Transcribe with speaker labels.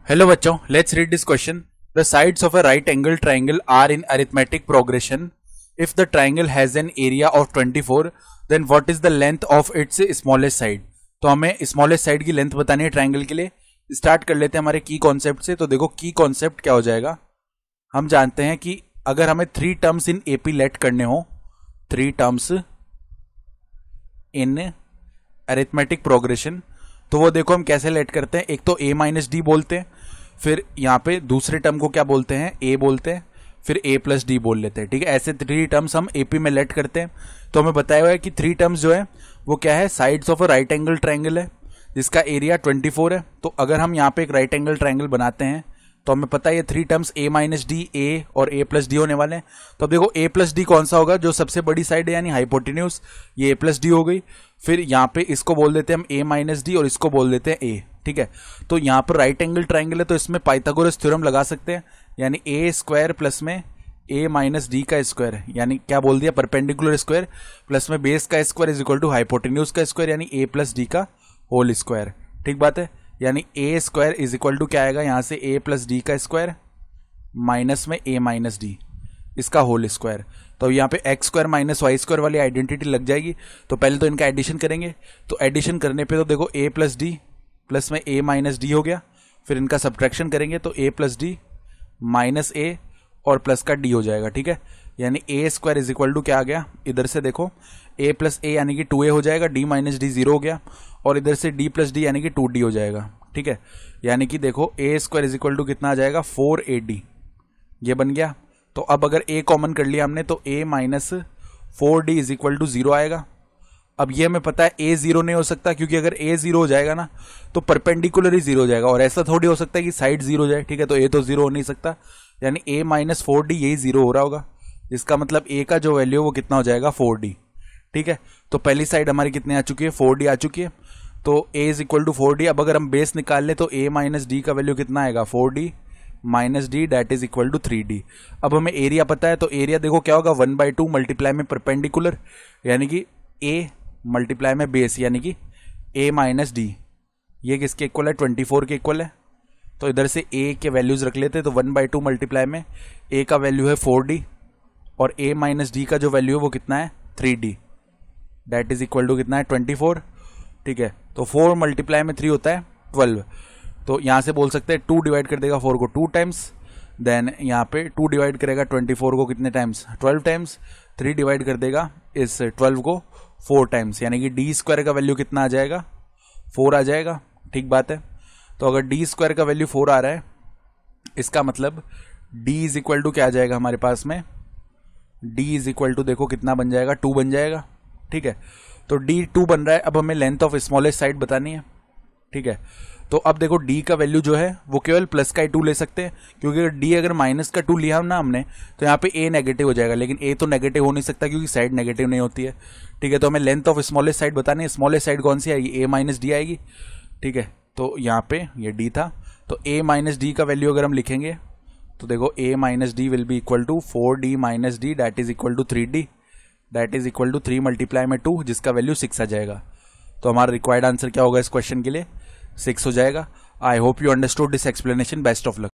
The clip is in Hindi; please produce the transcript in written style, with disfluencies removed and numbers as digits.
Speaker 1: Hello बच्चों, let's read this question. The sides of a right angle triangle are in arithmetic progression. If the triangle has an area of 24, then what is the length of its smallest side? तो हमें स्मॉलेस्ट साइड की लेंथ बतानी है ट्राइंगल के लिए. स्टार्ट कर लेते हैं हमारे की कॉन्सेप्ट से. तो देखो की कॉन्सेप्ट क्या हो जाएगा. हम जानते हैं कि अगर हमें 3 टर्म्स इन एपी लेट करने हो, 3 टर्म्स इन अरिथमेटिक प्रोग्रेशन, तो वो देखो हम कैसे लेट करते हैं. एक तो a माइनस डी बोलते हैं, फिर यहाँ पे दूसरे टर्म को क्या बोलते हैं, a बोलते हैं, फिर a प्लस डी बोल लेते हैं. ठीक है, ऐसे 3 टर्म्स हम एपी में लेट करते हैं. तो हमें बताया हुआ है कि 3 टर्म्स जो है वो क्या है, sides of a right angle triangle है जिसका एरिया 24 है. तो अगर हम यहाँ पे एक राइट एंगल ट्राइंगल बनाते हैं तो हमें पता है ये 3 terms a minus D, a और a प्लस डी होने वाले हैं. तो अब देखो a प्लस डी कौन सा होगा, जो सबसे बड़ी साइड है यानी हाइपोटेन्यूज, ये a प्लस डी हो गई. फिर यहाँ पे इसको बोल देते हैं हम a माइनस डी और इसको बोल देते हैं a. ठीक है, तो यहाँ पर राइट एंगल ट्राइंगल है तो इसमें पाइथागोरस थ्योरम लगा सकते हैं, यानी a स्क्वायर प्लस में a माइनस डी का स्क्वायर, यानी क्या बोल दिया, परपेंडिकुलर स्क्वायर प्लस में बेस का square is equal to hypotenuse का स्क्वायर यानी a प्लस डी का होल स्क्वायर. ठीक बात है, यानी a square is equal to क्या आएगा, यहाँ से a प्लस डी का स्क्वायर माइनस में a माइनस डी इसका होल स्क्वायर. तो यहाँ पे X square minus Y square वाली आइडेंटिटी लग जाएगी. तो पहले तो इनका एडिशन करेंगे. तो एडिशन करने पे तो देखो a प्लस डी प्लस में a माइनस डी हो गया. फिर इनका सब्ट्रैक्शन करेंगे तो a plus D minus a और प्लस का d हो जाएगा. ठीक है, यानी a square is equal to क्या आ गया, इधर से देखो a प्लस a यानी कि 2a हो जाएगा, d माइनस डी 0 हो गया, और इधर से d प्लस डी यानी कि 2d हो जाएगा. ठीक है, यानी कि देखो a square is equal to कितना आ जाएगा, 4ad ये बन गया. तो अब अगर a कॉमन कर लिया हमने तो a minus 4d is equal to 0 आएगा. अब ये हमें पता है a 0 नहीं हो सकता, क्योंकि अगर a 0 हो जाएगा ना तो परपेंडिकुलर ही 0 हो जाएगा, और ऐसा थोड़ी हो सकता है कि साइड 0 हो जाए. ठीक है, तो a तो 0 हो नहीं सकता, यानी a माइनस 4d यही 0 हो रहा होगा. इसका मतलब a का जो वैल्यू है वो कितना हो जाएगा, 4d. ठीक है, तो पहली साइड हमारी कितनी आ चुकी है, 4d आ चुकी है. तो a is equal to 4d. अब अगर हम बेस निकाल ले तो a माइनस डी का वैल्यू कितना आएगा, 4d minus D that is equal to 3d. अब हमें एरिया पता है, तो एरिया देखो क्या होगा, 1/2 मल्टीप्लाई में परपेंडिकुलर यानी कि a मल्टीप्लाई में बेस यानी कि a माइनस डी, ये किसके इक्वल है, 24 के इक्वल है. तो इधर से a के वैल्यूज रख लेते हैं. तो 1/2 मल्टीप्लाई में a का वैल्यू है 4d और a माइनस डी का जो वैल्यू है वो कितना है, 3d that is equal to कितना है, 24. ठीक है, तो 4 मल्टीप्लाई में 3 होता है 12. तो यहाँ से बोल सकते हैं 2 डिवाइड कर देगा 4 को 2 टाइम्स, देन यहाँ पे 2 डिवाइड करेगा 24 को कितने टाइम्स, 12 टाइम्स. 3 डिवाइड कर देगा इस 12 को 4 टाइम्स, यानी कि डी स्क्वायर का वैल्यू कितना आ जाएगा, 4 आ जाएगा. ठीक बात है, तो अगर डी स्क्वायर का वैल्यू 4 आ रहा है, इसका मतलब डी इज इक्वल टू क्या आ जाएगा हमारे पास में, डी इज इक्वल टू देखो कितना बन जाएगा, 2 बन जाएगा. ठीक है, तो डी 2 बन रहा है. अब हमें लेंथ ऑफ स्मॉलेस्ट साइड बतानी है. ठीक है, तो अब देखो d का वैल्यू जो है वो केवल प्लस का ही 2 ले सकते हैं, क्योंकि अगर d अगर माइनस का 2 लिया ना हमने तो यहाँ पे a नेगेटिव हो जाएगा, लेकिन a तो नेगेटिव हो नहीं सकता क्योंकि साइड नेगेटिव नहीं होती है. ठीक है, तो हमें लेंथ ऑफ स्मॉलेस्ट साइड बतानी है. स्मॉलेस्ट साइड कौन सी आएगी, a माइनस डी आएगी. ठीक है, तो यहाँ पे ये d था, तो a माइनस डी का वैल्यू अगर हम लिखेंगे तो देखो a minus D will be equal to 4d minus D that is equal to 3d that is equal to 3 multiply में 2 जिसका वैल्यू 6 आ जाएगा. तो हमारा रिक्वायर्ड आंसर क्या होगा इस क्वेश्चन के लिए, 6 हो जाएगा. I hope you understood this explanation. Best of luck.